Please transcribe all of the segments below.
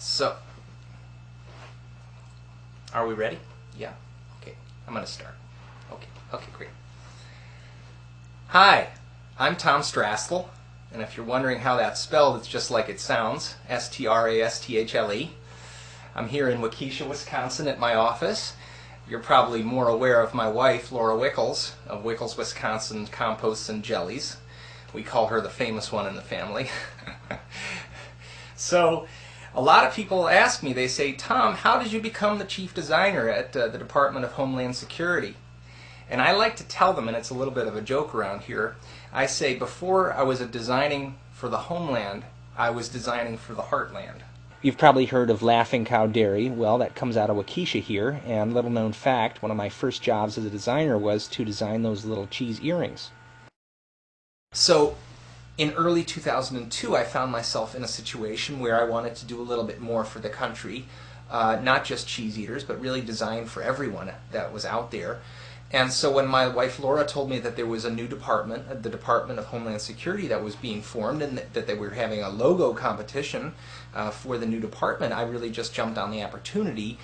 So, are we ready? Yeah. Okay, I'm going to start. Okay, great. Hi, I'm Tom Strastle, and if you're wondering how that's spelled, it's just like it sounds, S-T-R-A-S-T-H-L-E. I'm here in Waukesha, Wisconsin at my office. You're probably more aware of my wife, Laura Wickles, of Wickles, Wisconsin Composts and Jellies. We call her the famous one in the family. So, a lot of people ask me, they say, Tom, how did you become the chief designer at the Department of Homeland Security? And I like to tell them, and it's a little bit of a joke around here, I say before I was designing for the homeland, I was designing for the heartland. You've probably heard of Laughing Cow Dairy. Well, that comes out of Waukesha here, and little known fact, one of my first jobs as a designer was to design those little cheese earrings. So, in early 2002, I found myself in a situation where I wanted to do a little bit more for the country, not just cheese eaters, but really design for everyone that was out there. And so when my wife Laura told me that there was a new department, the Department of Homeland Security, that was being formed, and that they were having a logo competition for the new department, I really just jumped on the opportunity.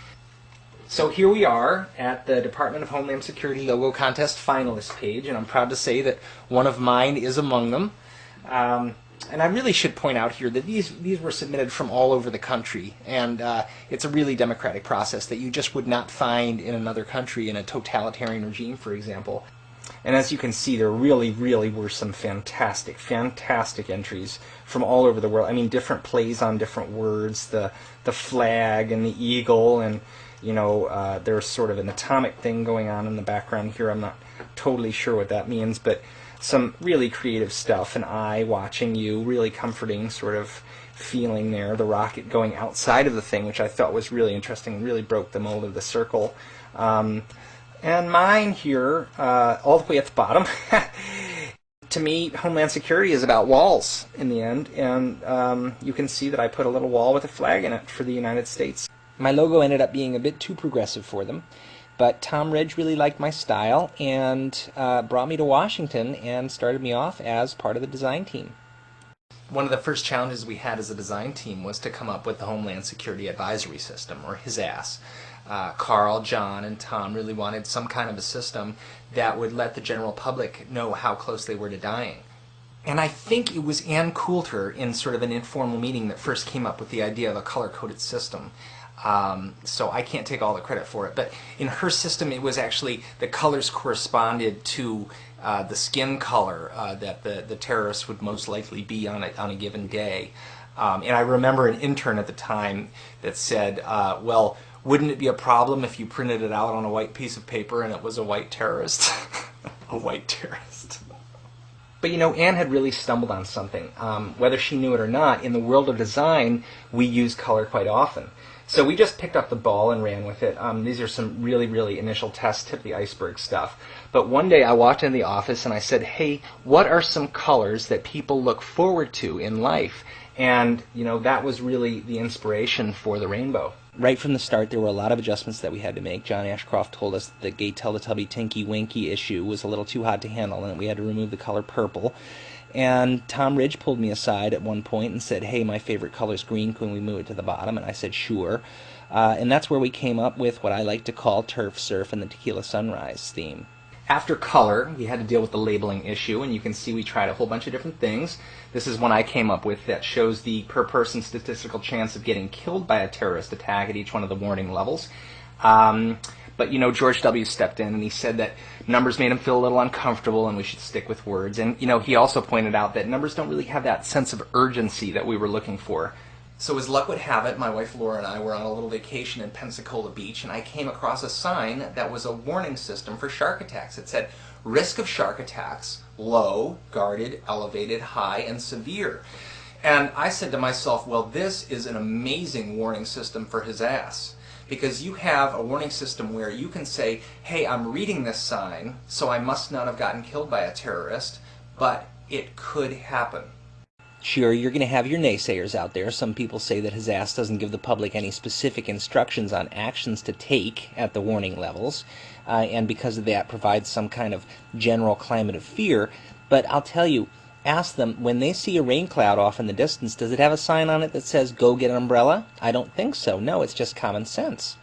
So here we are at the Department of Homeland Security Logo Contest finalist page, and I'm proud to say that one of mine is among them. And I really should point out here that these were submitted from all over the country, and it's a really democratic process that you just would not find in another country, in a totalitarian regime, for example. And as you can see, there really were some fantastic entries from all over the world. I mean, different plays on different words, the flag and the eagle, and you know, there's sort of an atomic thing going on in the background here. I'm not totally sure what that means, but some really creative stuff. An eye watching you, really comforting sort of feeling there. The rocket going outside of the thing, which I thought was really interesting, really broke the mold of the circle. And mine here, all the way at the bottom, to me, Homeland Security is about walls in the end, and you can see that I put a little wall with a flag in it for the United States. My logo ended up being a bit too progressive for them, but Tom Ridge really liked my style and brought me to Washington and started me off as part of the design team. One of the first challenges we had as a design team was to come up with the Homeland Security Advisory System, or HISAS. Carl, John, and Tom really wanted some kind of a system that would let the general public know how close they were to dying. And I think it was Ann Coulter, in sort of an informal meeting, that first came up with the idea of a color-coded system. So I can't take all the credit for it, but in her system it was actually the colors corresponded to the skin color that the terrorists would most likely be on a given day. And I remember an intern at the time that said, well, wouldn't it be a problem if you printed it out on a white piece of paper and it was a white terrorist? A white terrorist. But you know, Anne had really stumbled on something. Whether she knew it or not, in the world of design, we use color quite often. So we just picked up the ball and ran with it. These are some really initial test tip of the iceberg stuff. But one day I walked in the office and I said, hey, what are some colors that people look forward to in life? And, you know, that was really the inspiration for the rainbow. Right from the start, there were a lot of adjustments that we had to make. John Ashcroft told us that the Gay Teletubby Tinky Winky issue was a little too hot to handle, and we had to remove the color purple. And Tom Ridge pulled me aside at one point and said, hey, my favorite color is green, can we move it to the bottom? And I said, sure. And that's where we came up with what I like to call Turf Surf and the Tequila Sunrise theme. After color, we had to deal with the labeling issue, and you can see we tried a whole bunch of different things. This is one I came up with that shows the per-person statistical chance of getting killed by a terrorist attack at each one of the warning levels. But, you know, George W. stepped in and he said that numbers made him feel a little uncomfortable and we should stick with words. And, you know, he also pointed out that numbers don't really have that sense of urgency that we were looking for. So as luck would have it, my wife Laura and I were on a little vacation in Pensacola Beach, and I came across a sign that was a warning system for shark attacks. It said, risk of shark attacks, low, guarded, elevated, high, and severe. And I said to myself, well, this is an amazing warning system for his ass. Because you have a warning system where you can say, hey, I'm reading this sign, so I must not have gotten killed by a terrorist, but it could happen. Sure, you're going to have your naysayers out there. Some people say that HISAS doesn't give the public any specific instructions on actions to take at the warning levels, and because of that provides some kind of general climate of fear. But I'll tell you, ask them, when they see a rain cloud off in the distance, does it have a sign on it that says, "Go get an umbrella"? I don't think so. No, it's just common sense.